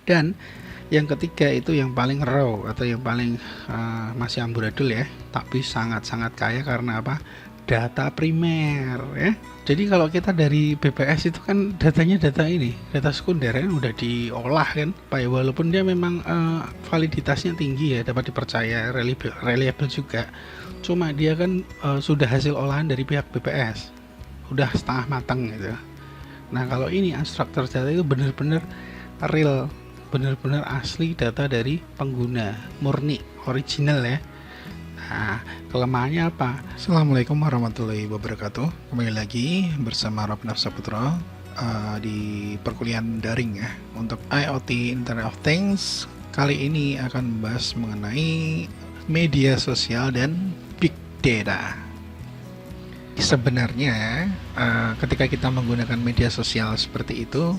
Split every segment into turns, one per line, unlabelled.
Dan yang ketiga itu yang paling raw atau yang paling masih amburadul ya, tapi sangat-sangat kaya karena apa? Data primer ya. Jadi kalau kita dari BPS itu kan datanya data sekunder kan udah diolah kan, Pak ya, walaupun dia memang validitasnya tinggi ya, dapat dipercaya, reliable juga. Cuma dia kan sudah hasil olahan dari pihak BPS, udah setengah matang gitu. Nah kalau ini unstructured data itu benar-benar real, benar-benar asli data dari pengguna, murni, original ya. Nah, kelemahannya apa? Assalamualaikum warahmatullahi wabarakatuh. Kembali lagi bersama Robin Saputra di perkuliahan daring ya untuk IoT Internet of Things. Kali ini akan membahas mengenai media sosial dan big data. Sebenarnya ketika kita menggunakan media sosial seperti itu,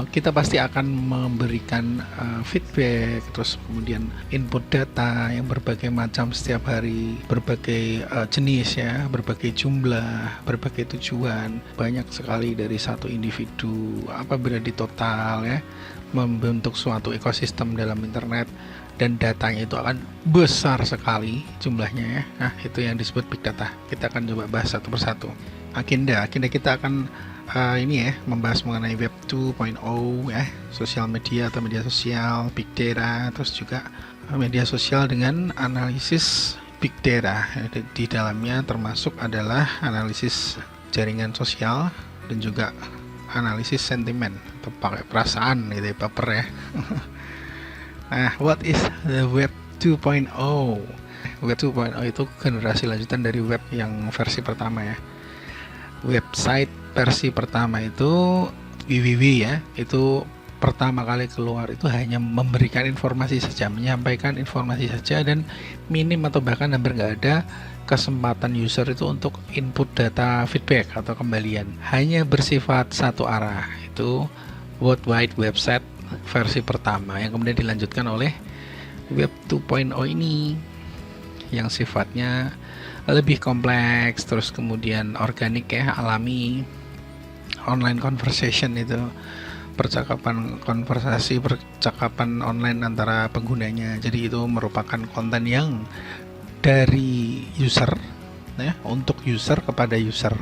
kita pasti akan memberikan feedback, terus kemudian input data yang berbagai macam setiap hari, berbagai jenis ya, berbagai jumlah, berbagai tujuan, banyak sekali dari satu individu. Apabila di total ya, membentuk suatu ekosistem dalam internet, dan datanya itu akan besar sekali jumlahnya ya. Nah itu yang disebut big data. Kita akan coba bahas satu persatu. Agenda kita akan ini ya, membahas mengenai web 2.0 ya, sosial media atau media sosial, big data, terus juga media sosial dengan analisis big data. Di dalamnya termasuk adalah analisis jaringan sosial dan juga analisis sentimen atau pakai perasaan gitu ya, baper ya. Nah, what is the web 2.0? Web 2.0 itu generasi lanjutan dari web yang versi pertama ya. Website versi pertama itu www ya, itu pertama kali keluar itu hanya memberikan informasi saja, menyampaikan informasi saja, dan minim atau bahkan hampir nggak ada kesempatan user itu untuk input data feedback atau kembalian. Hanya bersifat satu arah. Itu World Wide Website versi pertama yang kemudian dilanjutkan oleh web 2.0 ini yang sifatnya lebih kompleks, terus kemudian organik ya, alami, online conversation, itu percakapan online antara penggunanya. Jadi itu merupakan konten yang dari user ya, untuk user kepada user.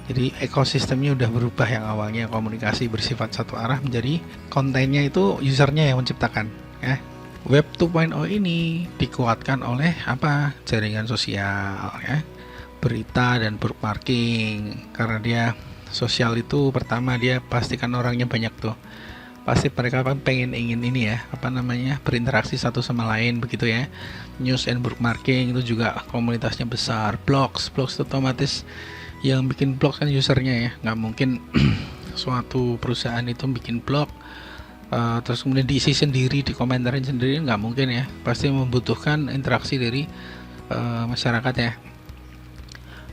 Jadi ekosistemnya udah berubah, yang awalnya komunikasi bersifat satu arah menjadi kontennya itu usernya yang menciptakan ya. Web 2.0 ini dikuatkan oleh apa? Jaringan sosial ya, berita dan bookmarking. Karena dia sosial itu pertama dia pastikan orangnya banyak tuh. Pasti mereka ingin ini ya, apa namanya, berinteraksi satu sama lain begitu ya. News and bookmarking itu juga komunitasnya besar. Blogs otomatis yang bikin blog kan usernya ya, nggak mungkin suatu perusahaan itu bikin blog terus kemudian diisi sendiri, dikomentarin sendiri, nggak mungkin ya, pasti membutuhkan interaksi dari masyarakat ya.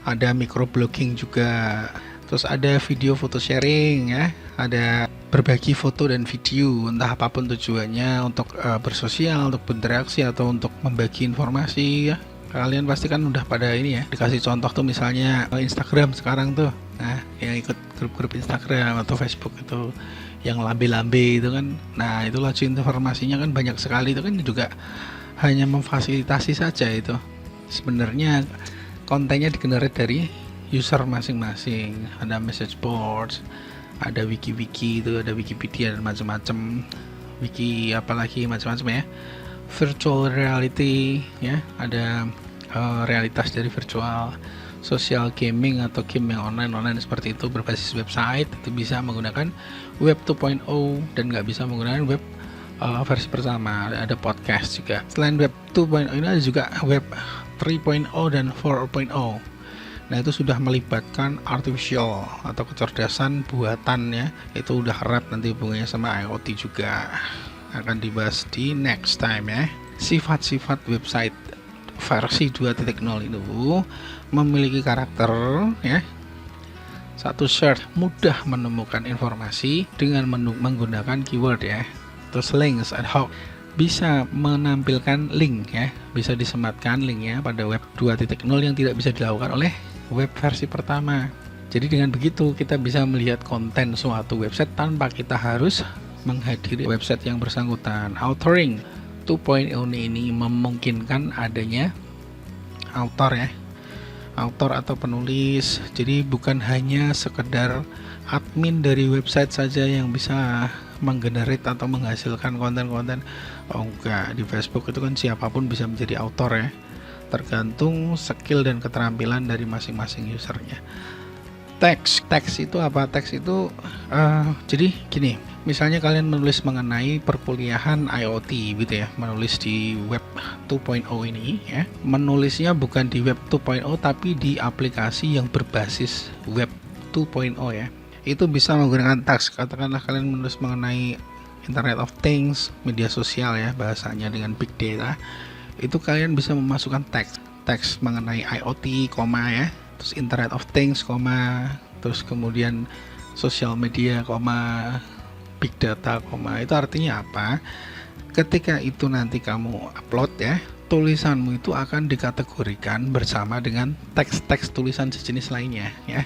Ada microblogging juga, terus ada video foto sharing ya, ada berbagi foto dan video, entah apapun tujuannya, untuk bersosial, untuk berinteraksi, atau untuk membagi informasi ya. Kalian pasti kan udah pada ini ya, dikasih contoh tuh misalnya Instagram sekarang tuh. Nah, yang ikut grup-grup Instagram atau Facebook itu yang lambe-lambe itu kan. Nah, itu laju informasinya kan banyak sekali, itu kan juga hanya memfasilitasi saja itu. Sebenarnya kontennya digenerate dari user masing-masing. Ada message boards, ada wiki-wiki itu, ada Wikipedia dan macam-macam. Wiki apalagi macam-macam ya. Virtual reality ya, ada realitas dari virtual, social gaming atau game yang online seperti itu berbasis website, itu bisa menggunakan web 2.0 dan nggak bisa menggunakan web versi pertama. Ada podcast juga. Selain web 2.0 ini ada juga web 3.0 dan 4.0. Nah itu sudah melibatkan artificial atau kecerdasan buatan ya, itu udah erat nanti hubungannya sama IoT juga. Akan dibahas di next time ya. Sifat-sifat website versi 2.0 itu memiliki karakter ya. Satu, search, mudah menemukan informasi dengan menggunakan keyword ya. Terus links, ad hoc, bisa menampilkan link ya, bisa disematkan linknya pada web 2.0 yang tidak bisa dilakukan oleh web versi pertama. Jadi dengan begitu kita bisa melihat konten suatu website tanpa kita harus menghadiri website yang bersangkutan. Authoring 2.0 ini memungkinkan adanya author ya, author atau penulis. Jadi bukan hanya sekedar admin dari website saja yang bisa menggenerate atau menghasilkan konten-konten. Oh enggak, di Facebook itu kan siapapun bisa menjadi author ya, tergantung skill dan keterampilan dari masing-masing usernya. Teks itu apa? Teks itu jadi gini, misalnya kalian menulis mengenai perkuliahan IoT gitu ya, menulis di web 2.0 ini ya, menulisnya bukan di web 2.0 tapi di aplikasi yang berbasis web 2.0 ya, itu bisa menggunakan teks. Katakanlah kalian menulis mengenai Internet of Things, media sosial ya bahasanya dengan big data, itu kalian bisa memasukkan teks mengenai IoT, ya, terus Internet of Things, terus kemudian sosial media, big data, itu artinya apa? Ketika itu nanti kamu upload ya, tulisanmu itu akan dikategorikan bersama dengan teks-teks tulisan sejenis lainnya ya.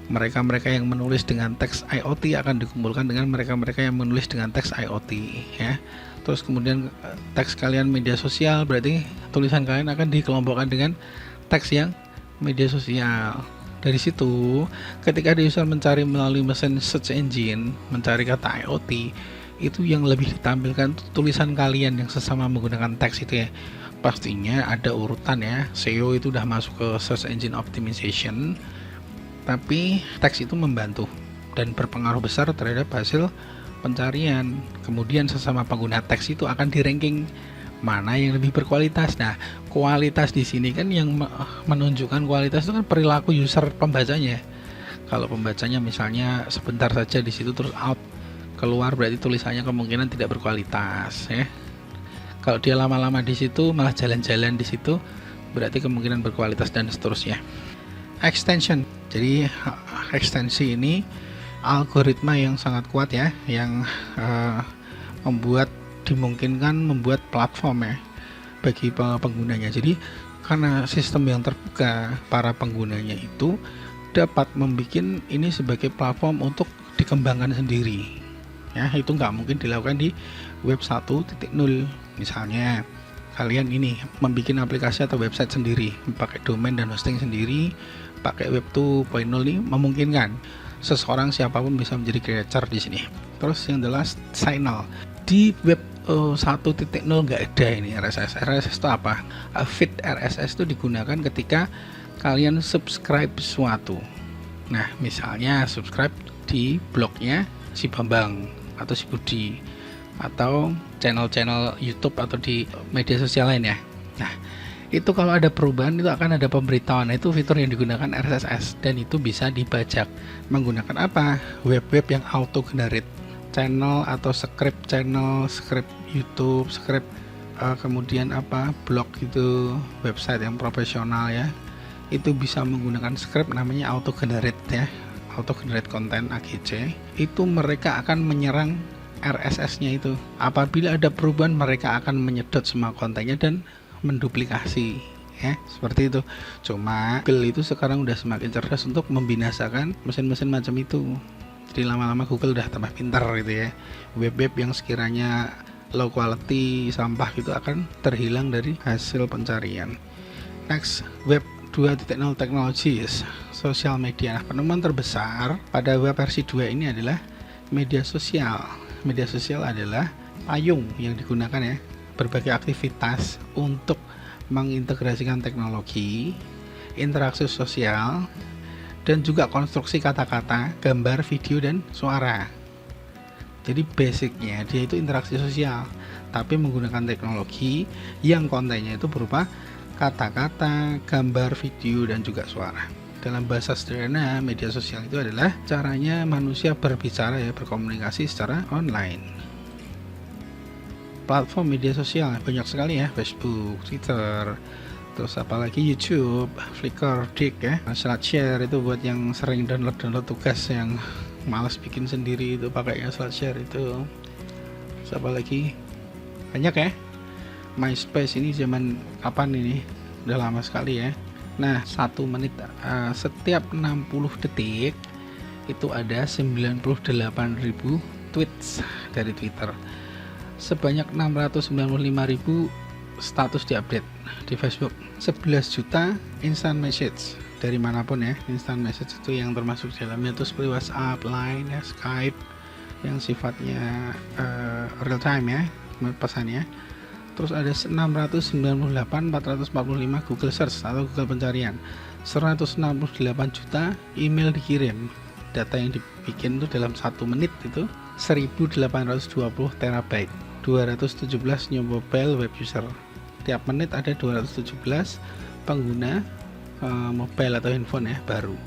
Mereka-mereka yang menulis dengan teks IoT akan dikumpulkan dengan mereka-mereka yang menulis dengan teks IoT ya. Terus kemudian teks kalian media sosial, berarti tulisan kalian akan dikelompokkan dengan teks yang media sosial. Dari situ, ketika ada user mencari melalui mesin search engine, mencari kata IoT, itu yang lebih ditampilkan tulisan kalian yang sesama menggunakan teks itu ya. Pastinya ada urutan ya, SEO itu udah masuk ke search engine optimization, tapi teks itu membantu dan berpengaruh besar terhadap hasil pencarian. Kemudian sesama pengguna teks itu akan di ranking mana yang lebih berkualitas. Nah, kualitas di sini kan yang menunjukkan kualitas itu kan perilaku user pembacanya. Kalau pembacanya misalnya sebentar saja di situ terus out, keluar, berarti tulisannya kemungkinan tidak berkualitas ya. Kalau dia lama-lama di situ, malah jalan-jalan di situ, berarti kemungkinan berkualitas dan seterusnya. Extension. Jadi ekstensi ini algoritma yang sangat kuat ya, yang dimungkinkan membuat platform ya bagi penggunanya. Jadi karena sistem yang terbuka, para penggunanya itu dapat membuat ini sebagai platform untuk dikembangkan sendiri ya. Itu nggak mungkin dilakukan di web 1.0. Misalnya kalian ini membuat aplikasi atau website sendiri, pakai domain dan hosting sendiri, pakai web 2.0 ini memungkinkan seseorang siapapun bisa menjadi creator di sini. Terus yang jelas signal di web 1.0 nggak ada ini RSS. RSS itu apa? Feed RSS itu digunakan ketika kalian subscribe sesuatu. Nah, misalnya subscribe di blognya si Bambang atau si Budi, atau channel-channel YouTube atau di media sosial lain ya. Nah, itu kalau ada perubahan itu akan ada pemberitahuan. Itu fitur yang digunakan RSS dan itu bisa dibajak menggunakan apa? Web-web yang auto generate channel atau script YouTube, kemudian blog gitu, website yang profesional ya, itu bisa menggunakan script namanya auto generate ya, auto generate content AGC. Itu mereka akan menyerang RSS-nya itu. Apabila ada perubahan, mereka akan menyedot semua kontennya dan menduplikasi ya, seperti itu. Cuma Google itu sekarang udah semakin cerdas untuk membinasakan mesin-mesin macam itu. Jadi lama-lama Google udah tambah pintar gitu ya. Web-web yang sekiranya low quality, sampah gitu akan terhilang dari hasil pencarian. Next, web 2.0 technologies, sosial media. Nah, penemuan terbesar pada web versi 2 ini adalah media sosial. Media sosial adalah payung yang digunakan ya, berbagai aktivitas untuk mengintegrasikan teknologi, interaksi sosial, dan juga konstruksi kata-kata, gambar, video, dan suara. Jadi basicnya dia itu interaksi sosial, tapi menggunakan teknologi yang kontennya itu berupa kata-kata, gambar, video, dan juga suara. Dalam bahasa sederhana, media sosial itu adalah caranya manusia berbicara ya, berkomunikasi secara online. Platform media sosial banyak sekali ya, Facebook, Twitter, terus apalagi YouTube, Flickr, Dik ya, SlideShare itu buat yang sering download tugas yang malas bikin sendiri, itu pakainya SlideShare itu. Terus apalagi banyak ya. MySpace ini zaman kapan ini? Udah lama sekali ya. Nah, 1 menit setiap 60 detik itu ada 98.000 tweets dari Twitter. Sebanyak 695.000 status diupdate. Di Facebook 11 juta instant message dari manapun ya. Instant message itu yang termasuk dalamnya itu seperti WhatsApp, Line ya, Skype yang sifatnya real time ya pesannya. Terus ada 698.445 Google Search atau Google pencarian. 168 juta email dikirim. Data yang dibikin itu dalam 1 menit itu 1820 terabyte. 217 new mobile web user. Tiap menit ada 217 pengguna mobile atau handphone ya baru.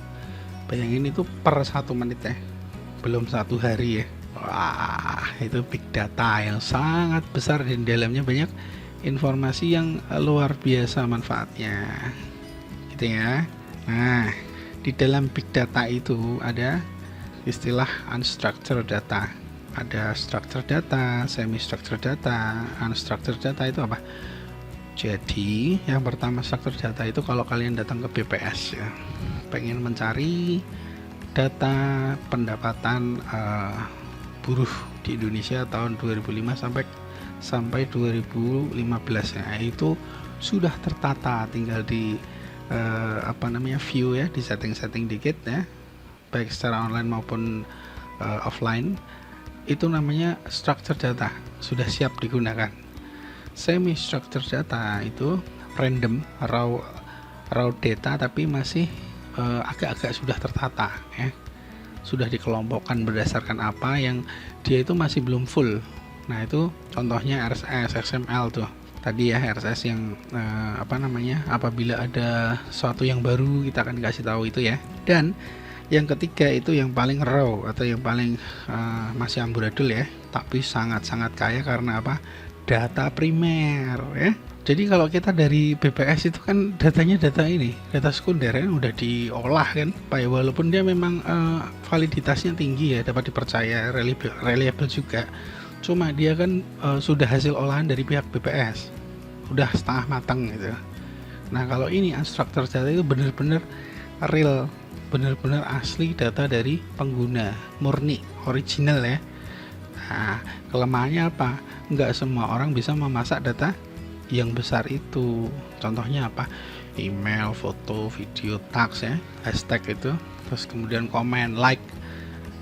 Bayangin itu per 1 menit ya. Belum 1 hari ya. Wah, itu big data yang sangat besar dan dalamnya banyak informasi yang luar biasa manfaatnya. Gitu ya. Nah, di dalam big data itu ada istilah unstructured data. Ada structured data, semi structured data, unstructured data itu apa? Jadi, yang pertama structured data itu kalau kalian datang ke BPS ya, pengen mencari data pendapatan buruh di Indonesia tahun 2005 sampai 2015 ya, itu sudah tertata, tinggal di view ya, di setting dikit ya, baik secara online maupun offline. Itu namanya structured data, sudah siap digunakan. Semi structured data itu random raw data tapi masih agak-agak sudah tertata ya, sudah dikelompokkan berdasarkan apa yang dia itu masih belum full. Nah itu contohnya RSS, XML tuh tadi ya, RSS yang apabila ada sesuatu yang baru kita akan kasih tahu itu ya. Dan yang ketiga itu yang paling raw atau yang paling masih amburadul ya, tapi sangat-sangat kaya karena apa? Data primer ya. Jadi kalau kita dari BPS itu kan datanya data sekunder ya, udah diolah kan, Pak ya, walaupun dia memang validitasnya tinggi ya, dapat dipercaya, reliable juga. Cuma dia kan sudah hasil olahan dari pihak BPS, udah setengah matang gitu. Nah kalau ini unstructured data itu benar-benar real, benar-benar asli data dari pengguna, murni, original ya. Nah kelemahannya apa? Nggak semua orang bisa memasak data yang besar itu. Contohnya apa? Email, foto, video, tags ya, hashtag itu, terus kemudian komen, like.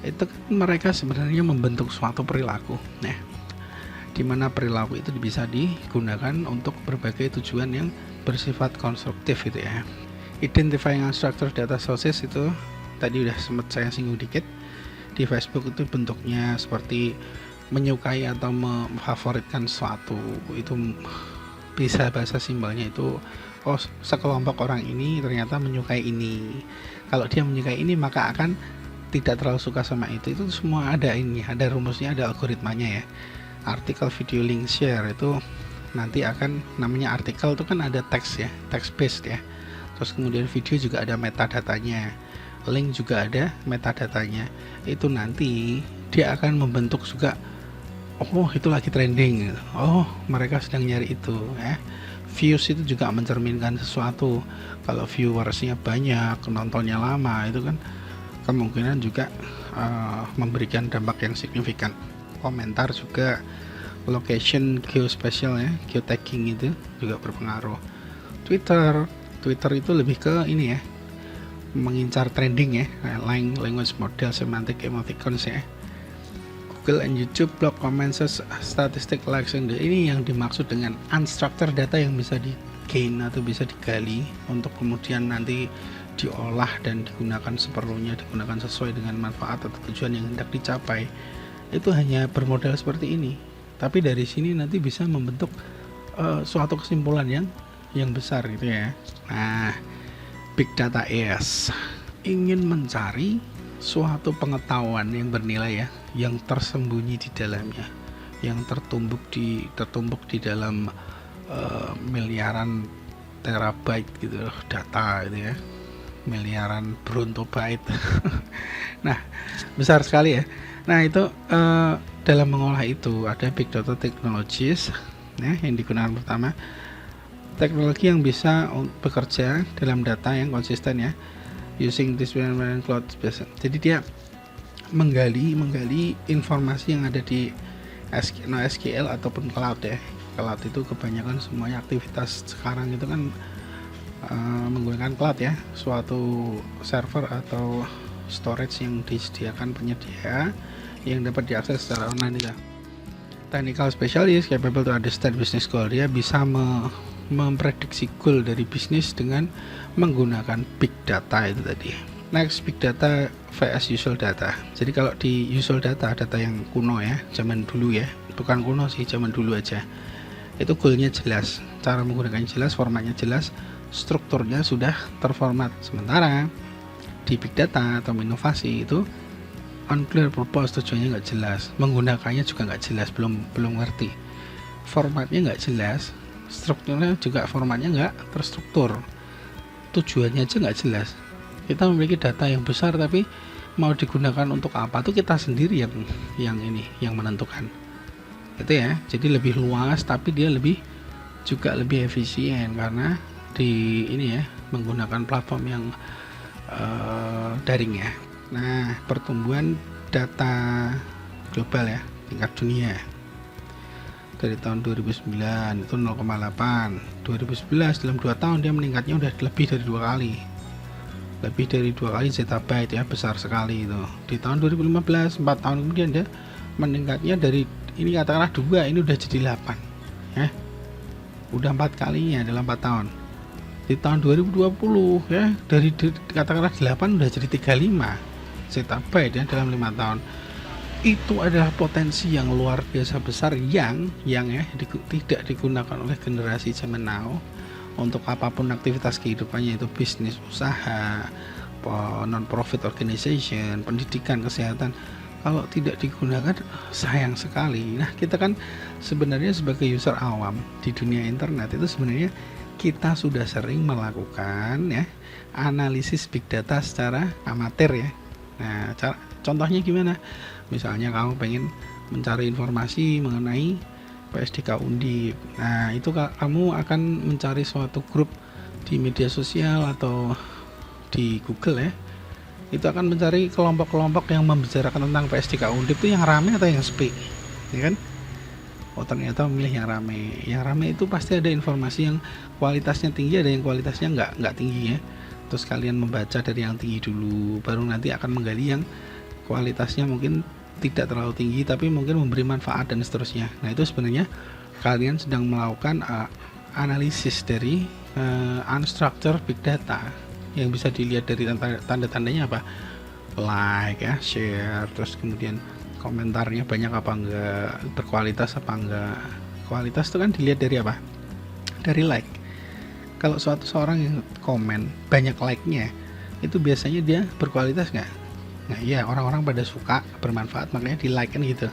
Itu kan mereka sebenarnya membentuk suatu perilaku. Nah, dimana perilaku itu bisa digunakan untuk berbagai tujuan yang bersifat konstruktif gitu ya. Identifying unstructured data sources itu tadi udah sempat saya singgung dikit. Di Facebook itu bentuknya seperti menyukai atau memfavoritkan suatu, itu bisa bahasa simbolnya itu sekelompok orang ini ternyata menyukai ini. Kalau dia menyukai ini maka akan tidak terlalu suka sama itu semua ada rumusnya, ada algoritmanya ya. Artikel, video, link, share itu nanti akan namanya artikel itu kan ada teks ya, text based ya. Terus kemudian video juga ada metadatanya, link juga ada metadatanya. Itu nanti dia akan membentuk juga, oh itu lagi trending, oh mereka sedang nyari itu ya. Views itu juga mencerminkan sesuatu. Kalau viewersnya banyak, nontonnya lama, itu kan kemungkinan juga memberikan dampak yang signifikan. Komentar juga, location, geospatial ya, geotagging itu juga berpengaruh. Twitter itu lebih ke ini ya, mengincar trending ya, language model, semantic, emoticons ya. Google and YouTube, blog, comments, statistik, likes, ini yang dimaksud dengan unstructured data yang bisa di gain atau bisa digali untuk kemudian nanti diolah dan digunakan seperlunya, digunakan sesuai dengan manfaat atau tujuan yang hendak dicapai. Itu hanya bermodal seperti ini, tapi dari sini nanti bisa membentuk suatu kesimpulan yang besar gitu ya. Nah, big data is ingin mencari suatu pengetahuan yang bernilai ya, yang tersembunyi di dalamnya, yang tertumbuk di dalam miliaran terabyte gitu loh, data gitu ya, miliaran brontobyte. Nah, besar sekali ya. Nah, itu dalam mengolah itu ada big data technologies ya, yang digunakan pertama teknologi yang bisa bekerja dalam data yang konsisten ya, using this cloud. Jadi dia menggali informasi yang ada di NoSQL ataupun cloud ya. Cloud itu kebanyakan semuanya aktivitas sekarang itu kan menggunakan cloud ya, suatu server atau storage yang disediakan penyedia yang dapat diakses secara online itu. Technical specialist capable to understand business goal, dia bisa memprediksi goal dari bisnis dengan menggunakan big data itu tadi. Next, big data vs usual data. Jadi kalau di usual data yang kuno ya, zaman dulu ya, bukan kuno sih, zaman dulu aja, itu goalnya jelas, cara menggunakannya jelas, formatnya jelas, strukturnya sudah terformat. Sementara di big data atau inovasi itu unclear purpose, tujuannya nggak jelas, menggunakannya juga nggak jelas, belum ngerti, formatnya nggak jelas, strukturnya juga formatnya nggak terstruktur, tujuannya aja nggak jelas. Kita memiliki data yang besar tapi mau digunakan untuk apa tuh kita sendiri yang menentukan itu ya. Jadi lebih luas tapi dia lebih efisien karena di ini ya, menggunakan platform yang daring ya. Nah, pertumbuhan data global ya, tingkat dunia dari tahun 2009 itu 0,8, 2011 dalam 2 tahun dia meningkatnya udah lebih dari 2 kali zettabyte ya, besar sekali itu. Di tahun 2015 4 tahun kemudian dia meningkatnya dari ini katakanlah 2, ini udah jadi 8 ya, udah 4 kalinya dalam 4 tahun. Di tahun 2020 ya, dari katakanlah 8 udah jadi 35 zettabyte ya dalam 5 tahun. Itu adalah potensi yang luar biasa besar yang ya tidak digunakan oleh generasi zaman now untuk apapun aktivitas kehidupannya, itu bisnis, usaha, non-profit organization, pendidikan, kesehatan. Kalau tidak digunakan sayang sekali. Nah, kita kan sebenarnya sebagai user awam di dunia internet itu sebenarnya kita sudah sering melakukan ya analisis big data secara amatir ya. Nah, contohnya gimana? Misalnya kamu pengen mencari informasi mengenai PSDK Undip. Nah, itu kamu akan mencari suatu grup di media sosial atau di Google ya. Itu akan mencari kelompok-kelompok yang membicarakan tentang PSDK Undip itu yang rame atau yang sepi, ya kan? Oh, ternyata memilih yang rame. Yang rame itu pasti ada informasi yang kualitasnya tinggi, ada yang kualitasnya nggak tinggi ya. Terus kalian membaca dari yang tinggi dulu, baru nanti akan menggali yang kualitasnya mungkin tidak terlalu tinggi tapi mungkin memberi manfaat dan seterusnya. Nah, itu sebenarnya kalian sedang melakukan analisis dari unstructured big data yang bisa dilihat dari tanda-tandanya apa, like ya, share, terus kemudian komentarnya banyak apa enggak, berkualitas apa enggak. Kualitas itu kan dilihat dari apa, dari like. Kalau seorang yang komen banyak like-nya itu biasanya dia berkualitas nggak? Nah iya, orang-orang pada suka, bermanfaat, makanya di like kan gitu.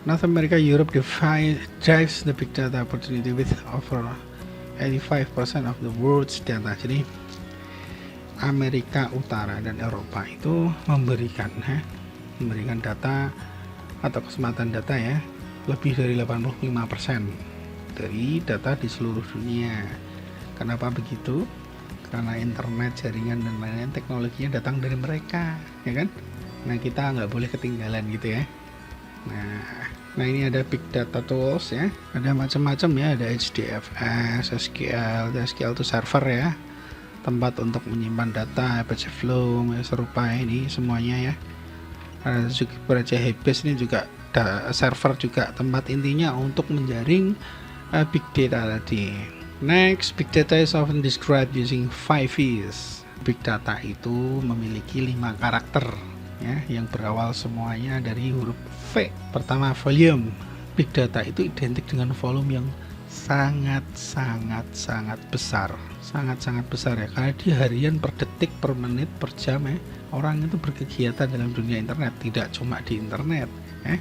North America, Europe drives the big data opportunity with over 85% of the world's data. Jadi Amerika Utara dan Eropa itu memberikan data atau kesempatan data ya, lebih dari 85% dari data di seluruh dunia. Kenapa begitu? Karena internet, jaringan dan lain-lain teknologinya datang dari mereka, ya kan? Nah, kita nggak boleh ketinggalan gitu ya. Nah ini ada big data tools ya, ada macam-macam ya, ada HDFS, SQL itu server ya, tempat untuk menyimpan data, Apache Flow ya, serupa ini semuanya ya. Ada juga Apache Hibis, ini juga server juga, tempat intinya untuk menjaring big data tadi. Next, big data is often described using 5 V's. Big data itu memiliki 5 karakter ya, yang berawal semuanya dari huruf V. Pertama, volume. Big data itu identik dengan volume yang sangat besar, sangat besar ya, karena dia harian, per detik, per menit, per jam ya. Orang itu berkegiatan dalam dunia internet, tidak cuma di internet ya.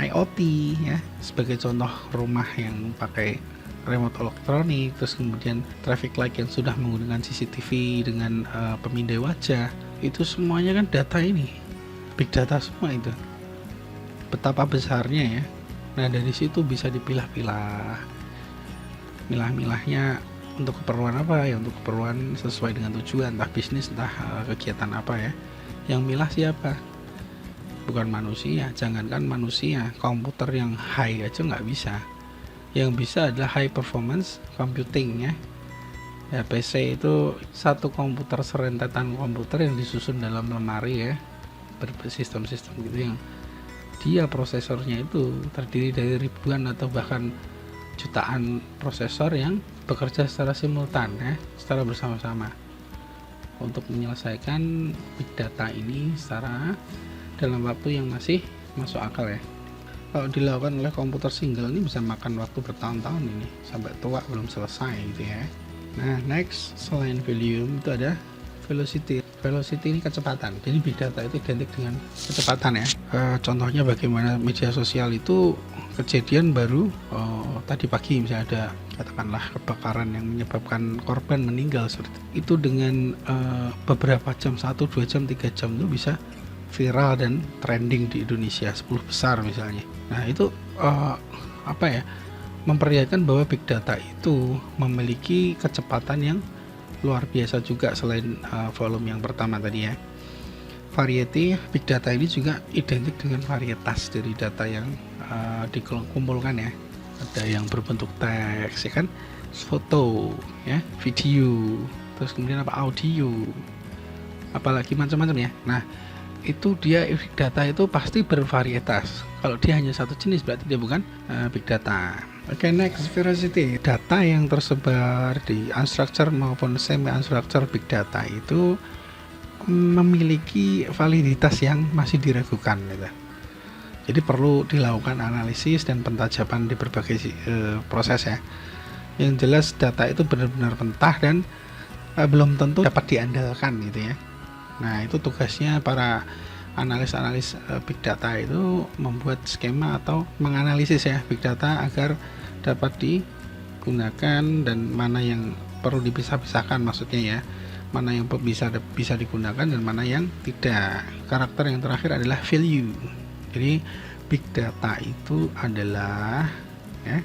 IoT ya, sebagai contoh rumah yang pakai remote elektronik, terus kemudian traffic light yang sudah menggunakan CCTV dengan pemindai wajah, itu semuanya kan data ini, big data semua itu. Betapa besarnya ya. Nah, dari situ bisa dipilah-pilah, milah-milahnya untuk keperluan apa ya, untuk keperluan sesuai dengan tujuan, entah bisnis, entah kegiatan apa ya. Yang milah siapa? bukan manusia. Jangankan manusia, komputer yang high aja nggak bisa. Yang bisa adalah high performance computing ya. Ya, PC itu satu komputer, serentetan komputer yang disusun dalam lemari ya, bersistem-sistem gitu, yang dia prosesornya itu terdiri dari ribuan atau bahkan jutaan prosesor yang bekerja secara simultan ya, secara bersama-sama untuk menyelesaikan big data ini secara dalam waktu yang masih masuk akal ya. Kalau dilakukan oleh komputer single ini bisa makan waktu bertahun-tahun, ini sampai tua belum selesai gitu ya. Nah, next, selain volume itu ada velocity. Velocity ini kecepatan. Jadi big data itu identik dengan kecepatan ya. Contohnya bagaimana media sosial itu kejadian baru tadi pagi, misalnya ada katakanlah kebakaran yang menyebabkan korban meninggal seperti itu, dengan beberapa jam, 1, 2 jam, 3 jam itu bisa viral dan trending di Indonesia 10 besar misalnya. Nah itu apa ya, memperlihatkan bahwa big data itu memiliki kecepatan yang luar biasa juga. Selain volume yang pertama tadi ya, variety big data ini juga identik dengan varietas dari data yang dikumpulkan ya. Ada yang berbentuk teks ya kan, foto ya, video, terus kemudian apa, audio, apalagi macam-macam ya. Nah itu dia big data itu pasti bervarietas. Kalau dia hanya satu jenis berarti dia bukan big data. Oke, next, veracity. Data yang tersebar di unstructured maupun semi unstructured big data itu memiliki validitas yang masih diragukan gitu. Jadi perlu dilakukan analisis dan pentajaman di berbagai proses ya. Yang jelas data itu benar-benar mentah dan belum tentu dapat diandalkan gitu ya. Nah itu tugasnya para analis big data itu, membuat skema atau menganalisis ya big data agar dapat digunakan dan mana yang perlu dipisah-pisahkan, maksudnya ya, mana yang bisa digunakan dan mana yang tidak. Karakter yang terakhir adalah value. Jadi big data itu adalah ya,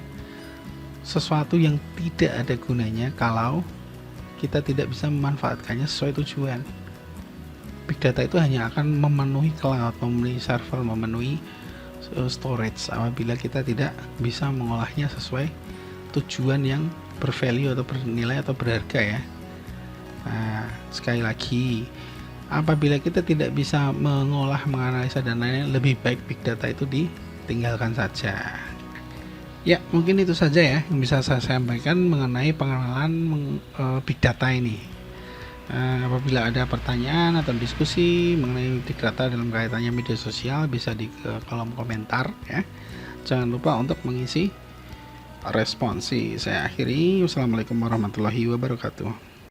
sesuatu yang tidak ada gunanya kalau kita tidak bisa memanfaatkannya sesuai tujuan. Big data itu hanya akan memenuhi cloud, memenuhi server, memenuhi storage apabila kita tidak bisa mengolahnya sesuai tujuan yang bervalue atau bernilai atau berharga ya. Nah, sekali lagi, apabila kita tidak bisa mengolah, menganalisa dan lain-lain, lebih baik big data itu ditinggalkan saja. Ya, mungkin itu saja ya yang bisa saya sampaikan mengenai pengenalan big data ini. Apabila ada pertanyaan atau diskusi mengenai big data dalam kaitannya media sosial, bisa di kolom komentar ya. Jangan lupa untuk mengisi responsi. Saya akhiri. Wassalamualaikum warahmatullahi wabarakatuh.